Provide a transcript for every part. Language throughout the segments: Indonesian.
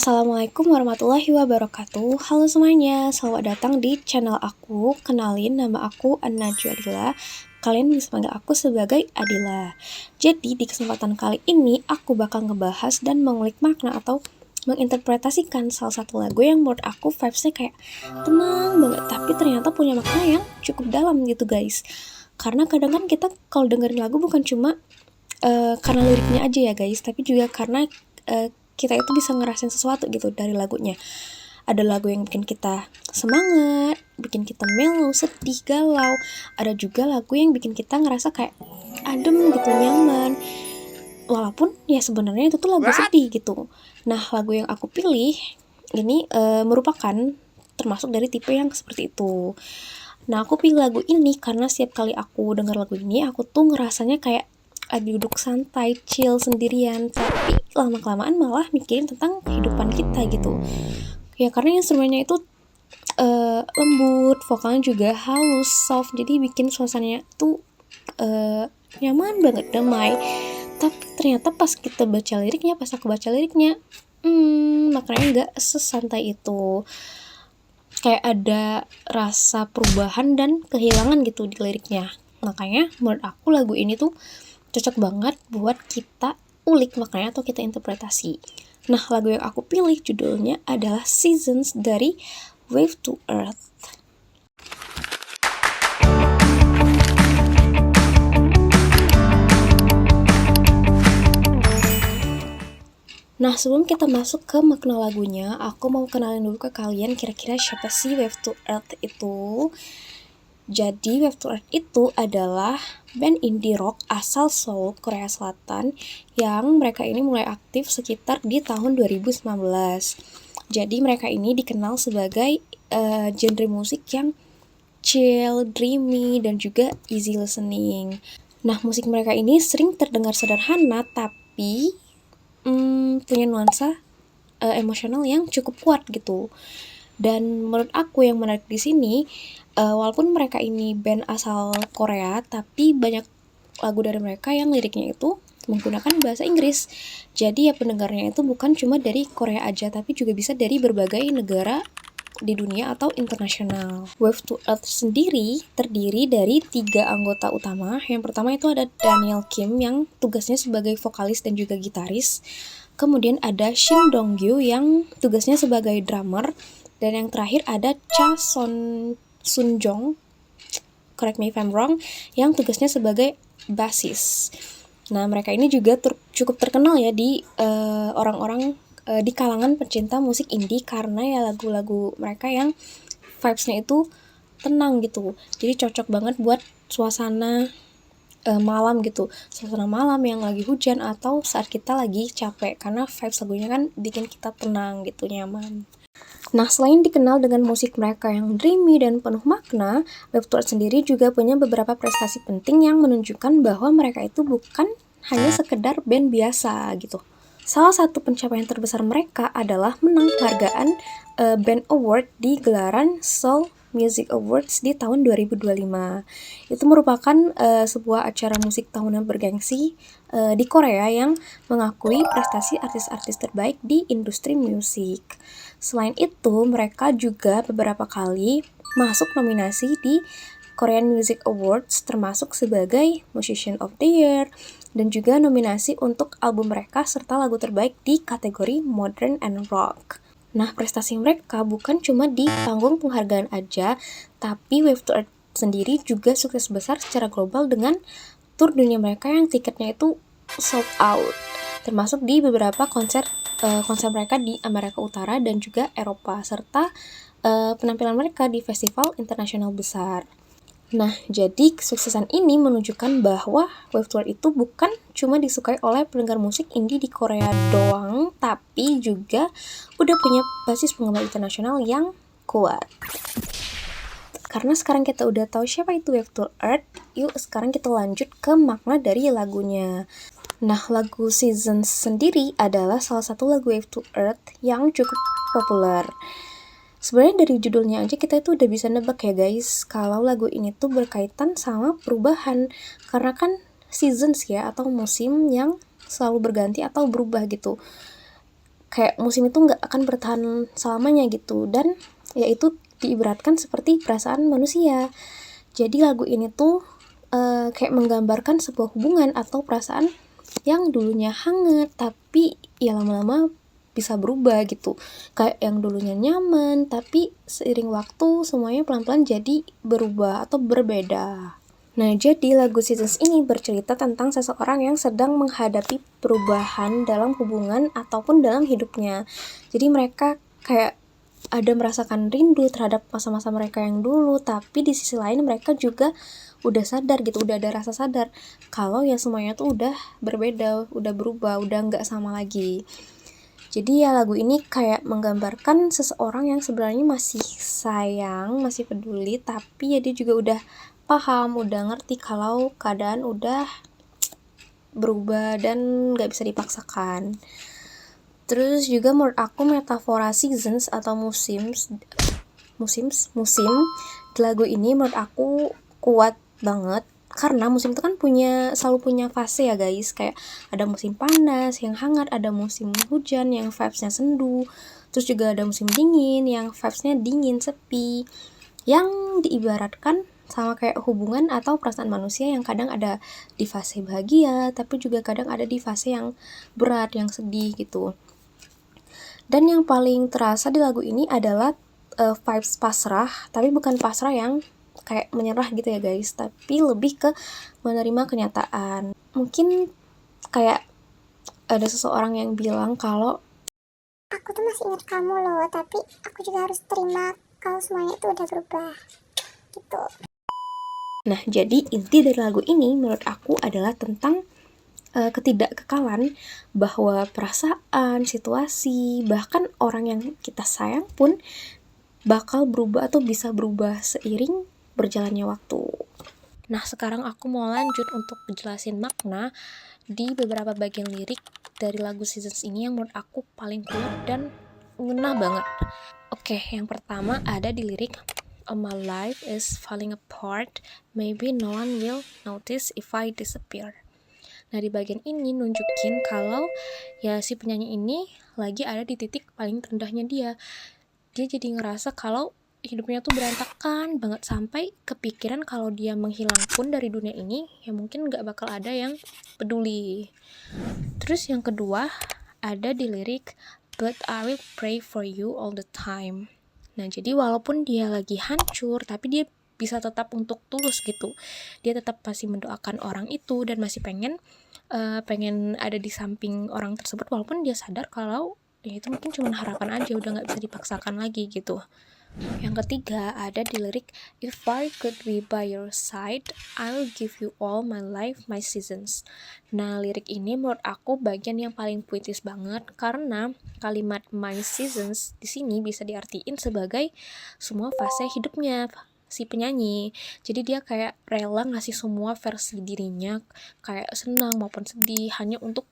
Assalamualaikum warahmatullahi wabarakatuh. Halo semuanya, selamat datang di channel aku. Kenalin, nama aku An-Najwa Adila. Kalian bisa panggil aku sebagai Adila. Jadi di kesempatan kali ini aku bakal ngebahas dan mengulik makna atau menginterpretasikan salah satu lagu yang menurut aku vibes-nya kayak tenang banget, tapi ternyata punya makna yang cukup dalam gitu guys. Karena kadang kan kita kalau dengerin lagu bukan cuma karena liriknya aja ya guys, tapi juga karena kita itu bisa ngerasain sesuatu gitu dari lagunya. Ada lagu yang bikin kita semangat, bikin kita mellow, sedih, galau. Ada juga lagu yang bikin kita ngerasa kayak adem gitu, nyaman. Walaupun ya sebenarnya itu tuh lagu sedih gitu. Nah, lagu yang aku pilih ini merupakan termasuk dari tipe yang seperti itu. Nah, aku pilih lagu ini karena setiap kali aku dengar lagu ini, aku tuh ngerasanya kayak duduk santai, chill sendirian, tapi lama-kelamaan malah mikirin tentang kehidupan kita gitu. Ya karena instrumennya itu lembut, vokalnya juga halus, soft, jadi bikin suasananya tuh nyaman banget, damai. Tapi ternyata pas aku baca liriknya, maknanya nggak sesantai itu. Kayak ada rasa perubahan dan kehilangan gitu di liriknya. Makanya menurut aku lagu ini tuh cocok banget buat kita ulik maknanya atau kita interpretasi. Nah, lagu yang aku pilih judulnya adalah Seasons dari Wave to Earth. Nah, sebelum kita masuk ke makna lagunya, aku mau kenalin dulu ke kalian kira-kira siapa sih Wave to Earth itu. Jadi Wave to Earth itu adalah band indie rock asal Seoul, Korea Selatan yang mereka ini mulai aktif sekitar di tahun 2019. Jadi mereka ini dikenal sebagai genre musik yang chill, dreamy, dan juga easy listening. Nah, musik mereka ini sering terdengar sederhana tapi punya nuansa emosional yang cukup kuat gitu. Dan menurut aku yang menarik di sini, walaupun mereka ini band asal Korea, tapi banyak lagu dari mereka yang liriknya itu menggunakan bahasa Inggris. Jadi ya pendengarnya itu bukan cuma dari Korea aja, tapi juga bisa dari berbagai negara di dunia atau internasional. Wave to Earth sendiri terdiri dari 3 anggota utama. Yang pertama itu ada Daniel Kim yang tugasnya sebagai vokalis dan juga gitaris. Kemudian ada Shin Dong Gyu yang tugasnya sebagai drummer. Dan yang terakhir ada Cha Sun Jong, correct me if I'm wrong, yang tugasnya sebagai bassist. Nah, mereka ini juga cukup terkenal ya di orang-orang di kalangan pecinta musik indie karena ya lagu-lagu mereka yang vibes-nya itu tenang gitu. Jadi cocok banget buat suasana malam gitu. Suasana malam yang lagi hujan atau saat kita lagi capek karena vibes lagunya kan bikin kita tenang gitu, nyaman. Nah, selain dikenal dengan musik mereka yang dreamy dan penuh makna, Wave to Earth sendiri juga punya beberapa prestasi penting yang menunjukkan bahwa mereka itu bukan hanya sekedar band biasa gitu. Salah satu pencapaian terbesar mereka adalah menang penghargaan Band Award di gelaran Seoul Music Awards di tahun 2025. Itu merupakan sebuah acara musik tahunan bergengsi di Korea yang mengakui prestasi artis-artis terbaik di industri musik. Selain itu, mereka juga beberapa kali masuk nominasi di Korean Music Awards termasuk sebagai Musician of the Year dan juga nominasi untuk album mereka serta lagu terbaik di kategori Modern and Rock. Nah, prestasi mereka bukan cuma di panggung penghargaan aja, tapi Wave to Earth sendiri juga sukses besar secara global dengan tur dunia mereka yang tiketnya itu sold out, termasuk di beberapa konser mereka di Amerika Utara dan juga Eropa, serta penampilan mereka di festival internasional besar. Nah, jadi kesuksesan ini menunjukkan bahwa Wave to Earth itu bukan cuma disukai oleh pendengar musik indie di Korea doang, tapi juga udah punya basis penggemar internasional yang kuat. Karena sekarang kita udah tahu siapa itu Wave to Earth, yuk sekarang kita lanjut ke makna dari lagunya. Nah, lagu Seasons sendiri adalah salah satu lagu Wave to Earth yang cukup populer. Sebenarnya dari judulnya aja kita itu udah bisa nebak ya guys, kalau lagu ini tuh berkaitan sama perubahan. Karena kan seasons ya, atau musim yang selalu berganti atau berubah gitu. kayak musim itu nggak akan bertahan selamanya gitu, dan yaitu diibaratkan seperti perasaan manusia. Jadi lagu ini tuh kayak menggambarkan sebuah hubungan atau perasaan yang dulunya hangat tapi ya lama-lama bisa berubah gitu. Kayak yang dulunya nyaman tapi seiring waktu semuanya pelan-pelan jadi berubah atau berbeda. Nah, jadi lagu Seasons ini bercerita tentang seseorang yang sedang menghadapi perubahan dalam hubungan ataupun dalam hidupnya. Jadi mereka kayak ada merasakan rindu terhadap masa-masa mereka yang dulu, tapi di sisi lain mereka juga udah sadar gitu, udah ada rasa sadar kalau ya semuanya tuh udah berbeda, udah berubah, udah nggak sama lagi. Jadi ya lagu ini kayak menggambarkan seseorang yang sebenarnya masih sayang, masih peduli, tapi ya dia juga udah paham, udah ngerti kalau keadaan udah berubah dan gak bisa dipaksakan. Terus juga menurut aku metafora seasons atau musim di lagu ini menurut aku kuat banget, karena musim itu kan selalu punya fase ya guys. Kayak ada musim panas yang hangat, ada musim hujan yang vibes-nya sendu, terus juga ada musim dingin yang vibes-nya dingin sepi, yang diibaratkan sama kayak hubungan atau perasaan manusia yang kadang ada di fase bahagia tapi juga kadang ada di fase yang berat, yang sedih gitu. Dan yang paling terasa di lagu ini adalah vibes pasrah, tapi bukan pasrah yang kayak menyerah gitu ya guys, tapi lebih ke menerima kenyataan. Mungkin kayak ada seseorang yang bilang kalau aku tuh masih ingat kamu loh, tapi aku juga harus terima kalau semuanya itu udah berubah gitu. Nah, jadi inti dari lagu ini menurut aku adalah tentang ketidakkekalan, bahwa perasaan, situasi, bahkan orang yang kita sayang pun bakal berubah atau bisa berubah seiring berjalannya waktu. Nah, sekarang aku mau lanjut untuk menjelasin makna di beberapa bagian lirik dari lagu Seasons ini yang menurut aku paling kuat dan ngena banget. Oke, yang pertama ada di lirik "My life is falling apart, maybe no one will notice if I disappear." Nah, di bagian ini nunjukin kalau ya si penyanyi ini lagi ada di titik paling rendahnya dia. Dia jadi ngerasa kalau hidupnya tuh berantakan banget, sampai kepikiran kalau dia menghilang pun dari dunia ini ya mungkin gak bakal ada yang peduli. Terus yang kedua ada di lirik "But I will pray for you all the time." Nah, jadi walaupun dia lagi hancur, tapi dia bisa tetap untuk tulus gitu. Dia tetap masih mendoakan orang itu dan masih pengen ada di samping orang tersebut, walaupun dia sadar kalau ya itu mungkin cuma harapan aja, udah nggak bisa dipaksakan lagi gitu. Yang ketiga ada di lirik "If I could be by your side, I'll give you all my life, my seasons." Nah, lirik ini menurut aku bagian yang paling puitis banget, karena kalimat "my seasons" di sini bisa diartiin sebagai semua fase hidupnya si penyanyi. Jadi dia kayak rela ngasih semua versi dirinya, kayak senang maupun sedih, hanya untuk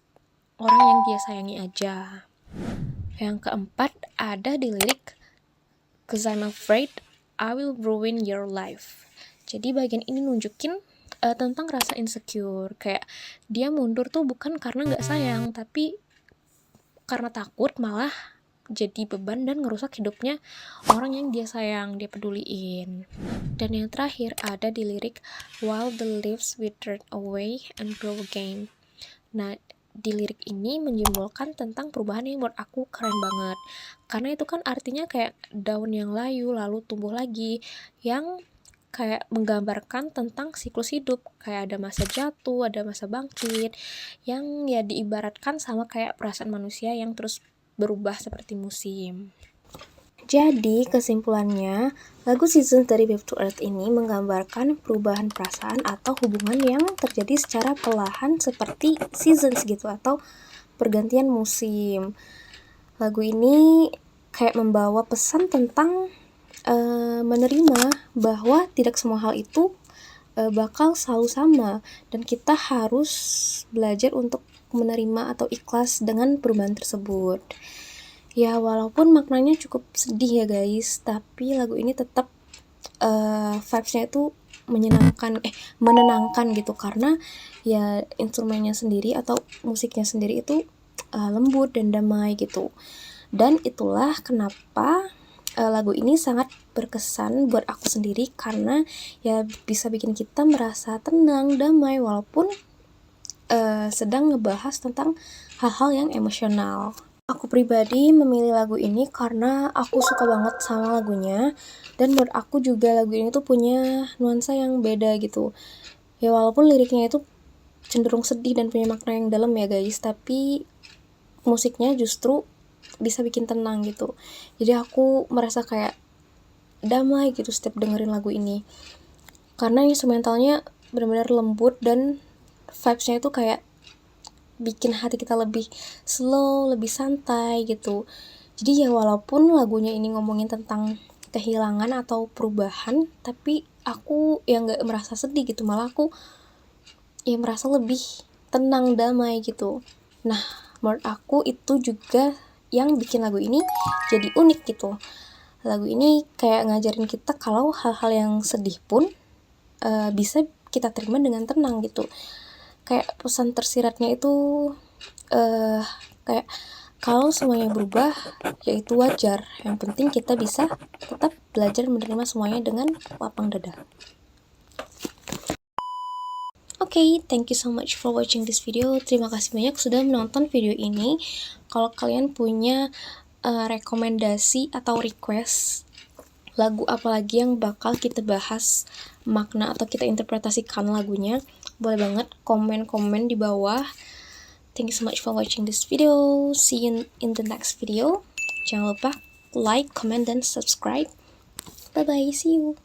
orang yang dia sayangi aja. Yang keempat ada di lirik "Cause I'm afraid I will ruin your life." Jadi bagian ini nunjukin tentang rasa insecure, kayak dia mundur tuh bukan karena gak sayang, tapi karena takut malah jadi beban dan ngerusak hidupnya orang yang dia sayang, dia peduliin. Dan yang terakhir ada di lirik "While the leaves withered away and grow again." Nah, di lirik ini menyimbolkan tentang perubahan yang menurut aku keren banget, karena itu kan artinya kayak daun yang layu lalu tumbuh lagi, yang kayak menggambarkan tentang siklus hidup, kayak ada masa jatuh, ada masa bangkit, yang ya diibaratkan sama kayak perasaan manusia yang terus berubah seperti musim. Jadi kesimpulannya, lagu Seasons dari Wave to Earth ini menggambarkan perubahan perasaan atau hubungan yang terjadi secara perlahan seperti seasons gitu, atau pergantian musim. Lagu ini kayak membawa pesan tentang menerima bahwa tidak semua hal itu bakal selalu sama, dan kita harus belajar untuk menerima atau ikhlas dengan perubahan tersebut. Ya, walaupun maknanya cukup sedih ya guys, tapi lagu ini tetap vibes-nya itu menenangkan gitu, karena ya instrumennya sendiri atau musiknya sendiri itu lembut dan damai gitu. Dan itulah kenapa lagu ini sangat berkesan buat aku sendiri, karena ya bisa bikin kita merasa tenang, damai, walaupun sedang ngebahas tentang hal-hal yang emosional. Aku pribadi memilih lagu ini karena aku suka banget sama lagunya, dan menurut aku juga lagu ini tuh punya nuansa yang beda gitu. Ya walaupun liriknya itu cenderung sedih dan punya makna yang dalam ya guys, tapi musiknya justru bisa bikin tenang gitu. Jadi aku merasa kayak damai gitu setiap dengerin lagu ini, karena instrumentalnya benar-benar lembut dan vibes-nya itu kayak bikin hati kita lebih slow, lebih santai gitu. Jadi ya walaupun lagunya ini ngomongin tentang kehilangan atau perubahan, tapi aku ya nggak merasa sedih gitu, malah aku ya merasa lebih tenang, damai gitu. Nah, menurut aku itu juga yang bikin lagu ini jadi unik gitu. Lagu ini kayak ngajarin kita kalau hal-hal yang sedih pun bisa kita terima dengan tenang gitu. Kayak pesan tersiratnya itu kayak kalau semuanya berubah yaitu wajar, yang penting kita bisa tetap belajar menerima semuanya dengan lapang dada. Oke, thank you so much for watching this video. Terima kasih banyak sudah menonton video ini. Kalau kalian punya rekomendasi atau request lagu apa lagi yang bakal kita bahas makna atau kita interpretasikan lagunya, boleh banget komen-komen di bawah. Thank you so much for watching this video. See you in the next video. Jangan lupa like, comment, dan subscribe. Bye-bye. See you.